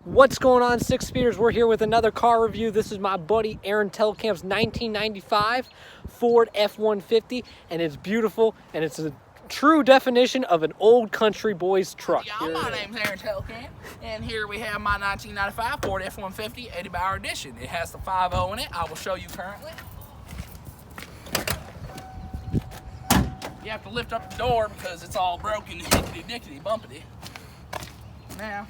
What's going on, Six Speeders? We're here with another car review. This is my buddy Aaron Telkamp's 1995 Ford F-150, and it's beautiful, and it's a true definition of an old country boy's truck. Y'all, my name's Aaron Telkamp, and here we have my 1995 Ford F-150 80-hour edition. It has the 5.0 in it. I will show you currently. You have to lift up the door because it's all broken, hickety-dickety, bumpity. Now,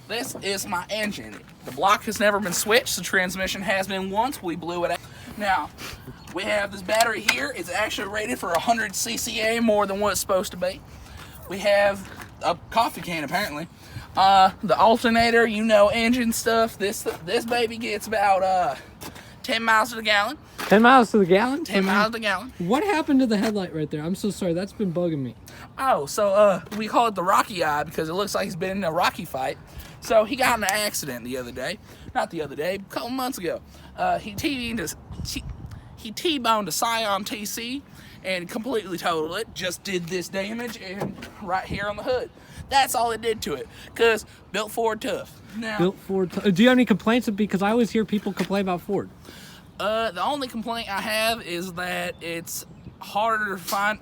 this is my engine. The block has never been switched. The transmission has been once. We blew it out. Now, we have this battery here. It's actually rated for 100 cca, more than what it's supposed to be. We have a coffee can, apparently. The alternator, you know, engine stuff. This baby gets about 10 miles to the gallon. 10 miles to the gallon? 10 miles to the gallon. What happened to the headlight right there? I'm so sorry. That's been bugging me. Oh, so we call it the Rocky Eye because it looks like he's been in a Rocky fight. So he got in an accident the other day. Not the other day, a couple months ago. He T-boned a Scion TC and completely totaled it. Just did this damage and right here on the hood. That's all it did to it. Because built Ford tough. Now, Built Ford. Do you have any complaints? Because I always hear people complain about Ford. The only complaint I have is that it's harder to find.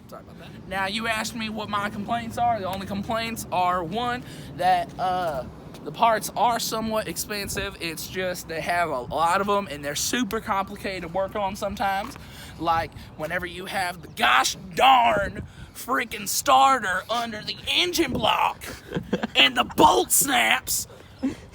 Sorry about that. Now, you asked me what my complaints are. The only complaints are, one, that the parts are somewhat expensive. It's just they have a lot of them, and they're super complicated to work on sometimes. Like, whenever you have the gosh darn freaking starter under the engine block, and the bolt snaps,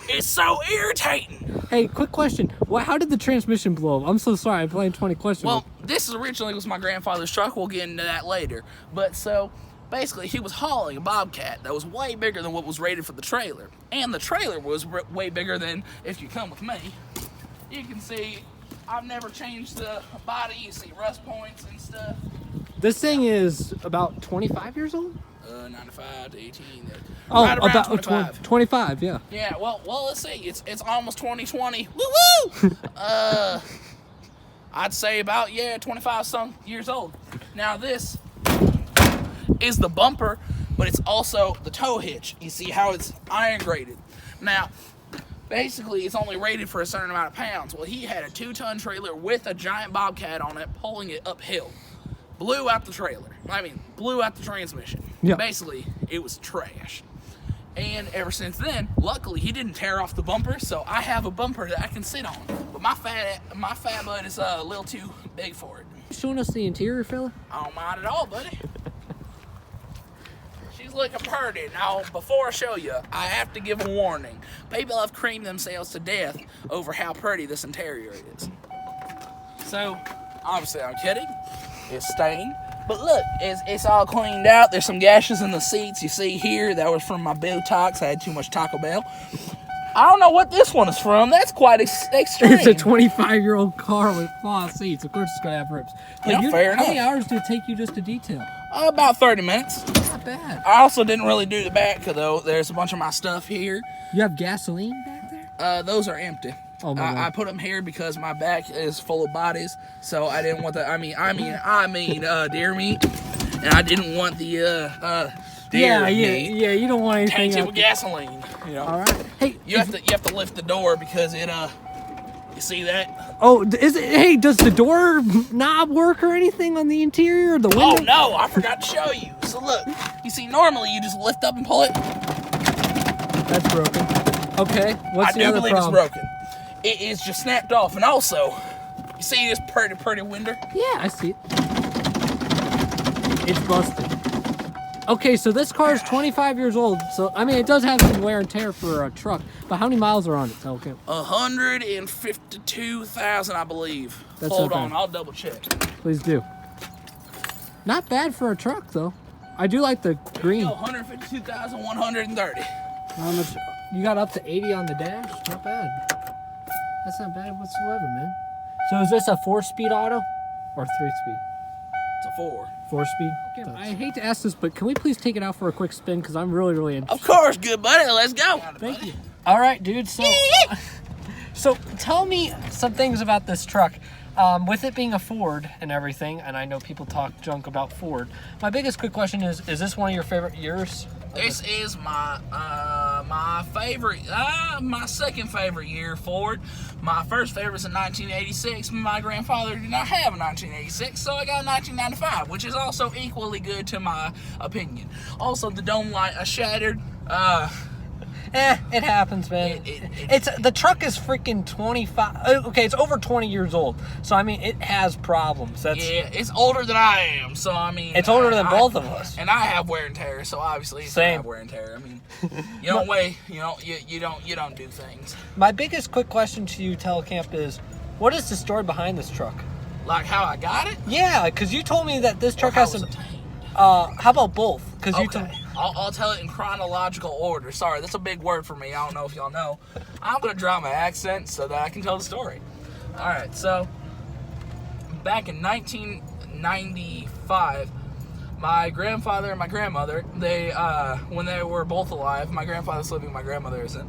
it's so irritating. Hey, quick question. How did the transmission blow up? I'm so sorry. I'm playing 20 questions. Well, this originally was my grandfather's truck. We'll get into that later. But so, basically, he was hauling a Bobcat that was way bigger than what was rated for the trailer. And the trailer was way bigger than, if you come with me, you can see I've never changed the body. You see rust points and stuff. This thing is about 25 years old? 95 to 18. Oh, right around about 25. 25, yeah. Yeah, well, let's see. It's almost 2020. Woo-woo! I'd say about, 25 some years old. Now this is the bumper, but it's also the tow hitch. You see how it's iron graded. Now, basically, it's only rated for a certain amount of pounds. Well, he had a 2-ton trailer with a giant Bobcat on it, pulling it uphill. Blew out the trailer. Blew out the transmission. Yeah. Basically, it was trash. And ever since then, luckily, he didn't tear off the bumper, so I have a bumper that I can sit on. But my fat butt is a little too big for it. Showing us the interior, fella? I don't mind at all, buddy. She's looking pretty. Now, before I show you, I have to give a warning. People have creamed themselves to death over how pretty this interior is. So, obviously, I'm kidding. It's stained. But look, it's all cleaned out. There's some gashes in the seats. You see here, that was from my Botox. I had too much Taco Bell. I don't know what this one is from. That's quite extreme. It's a 25-year-old car with cloth seats. Of course it's going to have rips. But fair enough. How many hours did it take you just to detail? About 30 minutes. Not bad. I also didn't really do the back, though. There's a bunch of my stuff here. You have gasoline back there? Those are empty. Oh my God. I put them here because my back is full of bodies, so I didn't want the, deer meat, and I didn't want the, deer meat. Yeah, you don't want anything tainted with gasoline, you know. All right. Hey, you have to lift the door because it, you see that? Oh, hey, does the door knob work or anything on the interior or the window? Oh no, I forgot to show you. So look, you see, normally you just lift up and pull it. That's broken. Okay, what's the other problem? I do believe it's broken. It is just snapped off, and also, you see this pretty window? Yeah, I see it. It's busted. Okay, so this car is 25 years old, so, it does have some wear and tear for a truck, but how many miles are on it? Okay. 152,000, I believe. That's Hold okay. on, I'll double check. Please do. Not bad for a truck, though. I do like the green. 152,130. How much? You got up to 80 on the dash? Not bad. That's not bad whatsoever, man. So is this a 4-speed auto or 3-speed? It's a 4. 4-speed? Okay, I hate to ask this, but can we please take it out for a quick spin? Because I'm really, really interested. Of course, good buddy. Let's go. Thank you. All right, dude. So tell me some things about this truck. With it being a Ford and everything, and I know people talk junk about Ford, my biggest quick question is this one of your favorite years? This is my my favorite, my second favorite year Ford. My first favorite was in 1986. My grandfather did not have a 1986, so I got a 1995, which is also equally good to my opinion. Also, the dome light I shattered. It happens, man. It's the truck is freaking 25. Okay, it's over 20 years old. So I mean, it has problems. Yeah, it's older than I am. So I mean, it's older than both of us. And I have wear and tear. So obviously, it's same have wear and tear. I mean, you don't weigh. You don't do things. My biggest quick question to you, Telecamp, is what is the story behind this truck? Like how I got it? Yeah, because you told me that this truck has some. Obtained. How about both? Because you told. I'll tell it in chronological order. Sorry, that's a big word for me. I don't know if y'all know. I'm going to drop my accent so that I can tell the story. All right, so back in 1995, my grandfather and my grandmother, they when they were both alive, my grandfather's living, my grandmother isn't.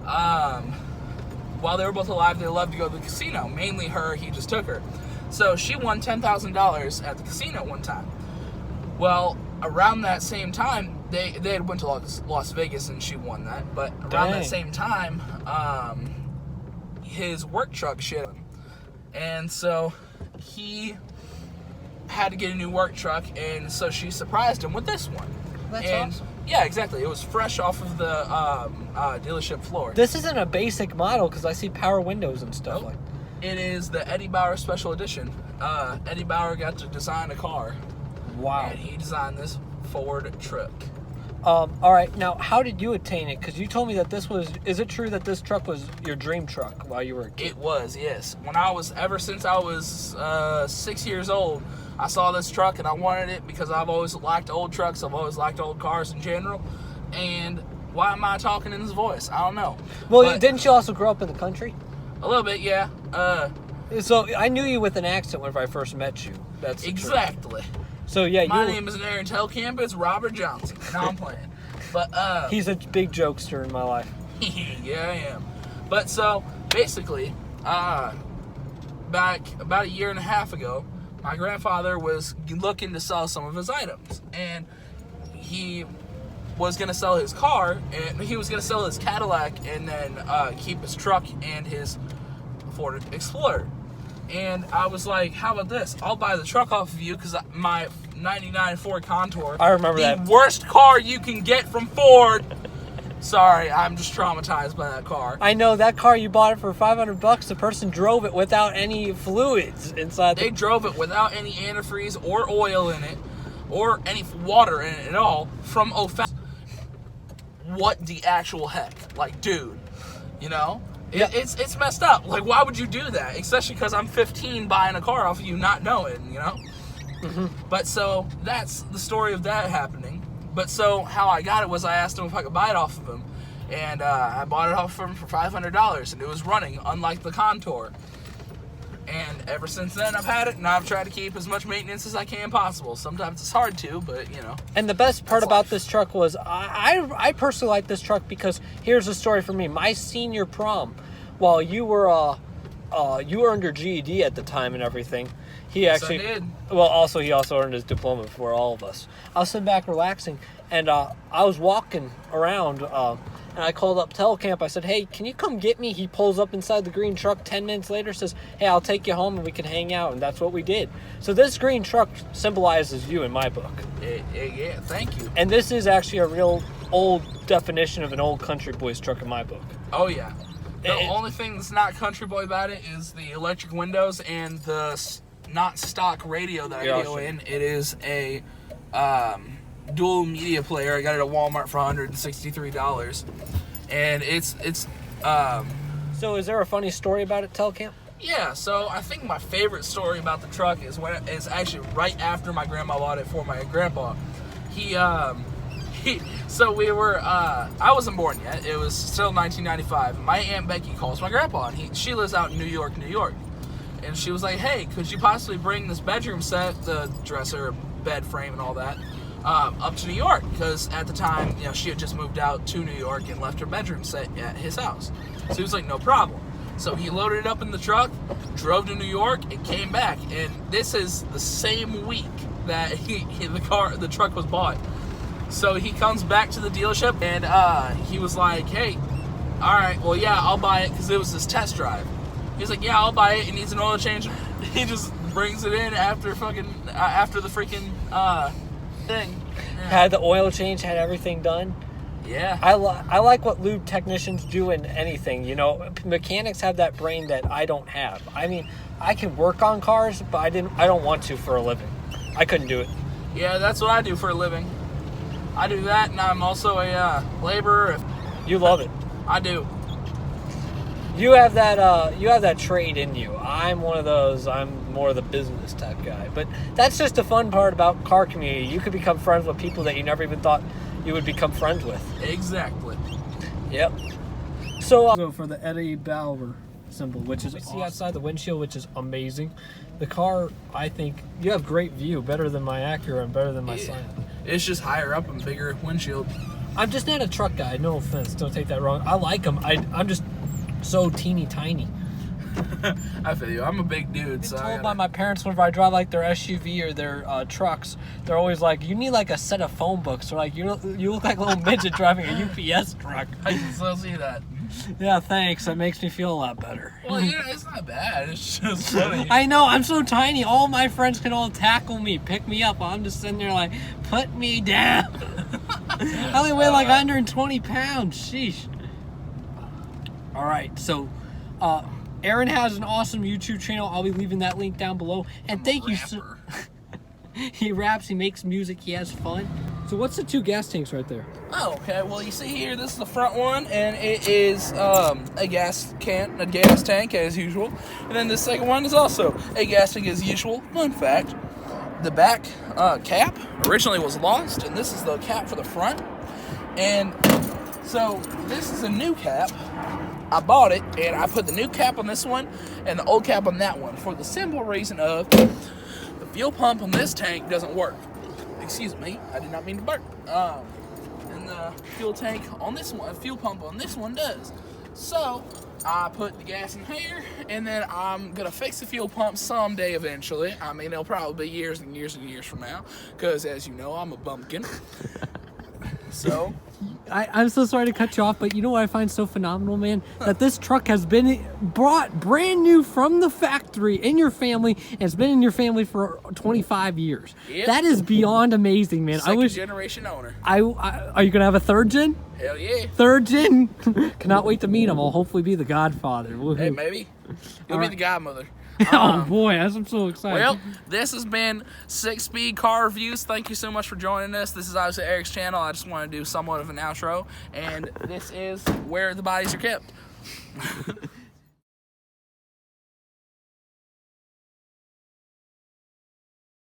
While they were both alive, they loved to go to the casino. Mainly her, he just took her. So she won $10,000 at the casino one time. Well, around that same time, they had went to Las Vegas and she won that. But around that same time, his work truck shit him. And so he had to get a new work truck, and so she surprised him with this one. That's awesome. Yeah, exactly. It was fresh off of the dealership floor. This isn't a basic model because I see power windows and stuff like. It is the Eddie Bauer Special Edition. Eddie Bauer got to design a car. Wow. And he designed this Ford truck. All right, now how did you attain it? Because you told me that this was. Is it true that this truck was your dream truck while you were a kid? It was, yes. Ever since I was 6 years old, I saw this truck and I wanted it because I've always liked old trucks. I've always liked old cars in general. And why am I talking in this voice? I don't know. Well, but didn't you also grow up in the country? A little bit, yeah. So I knew you with an accent whenever I first met you. That's exactly. So yeah, my name is Aaron Telkamp. It's Robert Johnson. No, I'm playing. But he's a big jokester in my life. Yeah, I am. But so basically, back about a year and a half ago, my grandfather was looking to sell some of his items, and he was going to sell his car, and he was going to sell his Cadillac, and then keep his truck and his Ford Explorer. And I was like, how about this? I'll buy the truck off of you because my 99 Ford Contour. I remember that. The worst car you can get from Ford. Sorry, I'm just traumatized by that car. I know that car, you bought it for $500. The person drove it without any fluids inside. They drove it without any antifreeze or oil in it or any water in it at all from OFAC. What the actual heck? Like, dude, you know? Yeah. It's messed up. Like, why would you do that? Especially because I'm 15 buying a car off of you not knowing, you know? Mm-hmm. But so, that's the story of that happening. But so, how I got it was I asked him if I could buy it off of him. And I bought it off of him for $500. And it was running, unlike the Contour. And ever since then, I've had it. And I've tried to keep as much maintenance as I can possible. Sometimes it's hard to, but, you know. And the best part about this truck was, I personally like this truck because here's the story for me. My senior prom, while you were earned your GED at the time and everything, he actually, yes, I did. Well, he also earned his diploma before all of us. I was sitting back relaxing, and I was walking around, and I called up Telecamp. I said, hey, can you come get me? He pulls up inside the green truck 10 minutes later, says, hey, I'll take you home and we can hang out. And that's what we did. So this green truck symbolizes you in my book. Yeah, thank you. And this is actually a real old definition of an old country boy's truck in my book. Oh, yeah. The only thing that's not country boy about it is the electric windows and the not stock radio that I go in. It is a dual media player. I got it at Walmart for $163, and it's So is there a funny story about it, Telecamp? yeah. So I think my favorite story about the truck is it's actually right after my grandma bought it for my grandpa. So we were I wasn't born yet. It was still 1995. My Aunt Becky calls my grandpa, and she lives out in New York, and she was like, hey, could you possibly bring this bedroom set, the dresser, bed frame, and all that, up to New York? Because at the time, you know, she had just moved out to New York and left her bedroom set at his house. So he was like, no problem. So he loaded it up in the truck, drove to New York, and came back. And this is the same week that the truck was bought. So he comes back to the dealership, and he was like, "Hey, all right, well, yeah, I'll buy it," because it was his test drive. He's like, "Yeah, I'll buy it. It needs an oil change." He just brings it in after the freaking thing. Yeah. Had the oil change, had everything done. Yeah. I like what lube technicians do in anything. You know, mechanics have that brain that I don't have. I mean, I can work on cars, but I don't want to for a living. I couldn't do it. Yeah, that's what I do for a living. I do that, and I'm also a laborer. You love it. I do. You have that trade in you. I'm one of those. I'm more of the business type guy. But that's just the fun part about car community. You could become friends with people that you never even thought you would become friends with. Exactly. Yep. So for the Eddie Bauer symbol, which is awesome. See outside the windshield, which is amazing. The car, I think, you have great view, better than my Acura and better than my Scion. It's just higher up and bigger windshield. I'm just not a truck guy. No offense. Don't take that wrong. I like them. I'm just so teeny tiny. I feel you. I'm a big dude. I'm told by my parents whenever I drive like their SUV or their trucks, they're always like, "You need like a set of phone books." Or like, "You look like a little midget driving a UPS truck." I can still see that. Yeah, thanks. That makes me feel a lot better. Well, yeah, it's not bad. It's just funny. I know. I'm so tiny. All my friends can all tackle me, pick me up. I'm just sitting there like, put me down. I only weigh like 120 pounds. Sheesh. All right, so Aaron has an awesome YouTube channel. I'll be leaving that link down below. And thank you so. He raps, he makes music, he has fun. So what's the two gas tanks right there? Oh, okay. Well, you see here, this is the front one, and it is a gas tank as usual. And then the second one is also a gas tank as usual. Fun fact: the back cap originally was lost, and this is the cap for the front. And so this is a new cap. I bought it, and I put the new cap on this one and the old cap on that one for the simple reason of the fuel pump on this tank doesn't work. Excuse me, I did not mean to burp. And the fuel pump on this one does. So I put the gas in here, and then I'm gonna fix the fuel pump someday eventually. I mean, it'll probably be years and years and years from now, because as you know, I'm a bumpkin. So I'm so sorry to cut you off, but you know what I find so phenomenal, man? That this truck has been brought brand new from the factory in your family, and it's been in your family for 25 years. Yep. That is beyond amazing, man. Second generation owner. Are you gonna have a third gen? Hell yeah. Third gen? Cannot wait to meet him. I'll hopefully be the godfather. Woohoo. Hey, maybe. You'll be the godmother. Oh boy, I'm so excited. Well, this has been 6-Speed Car Reviews. Thank you so much for joining us. This is obviously Eric's channel. I just want to do somewhat of an outro, and this is where the bodies are kept.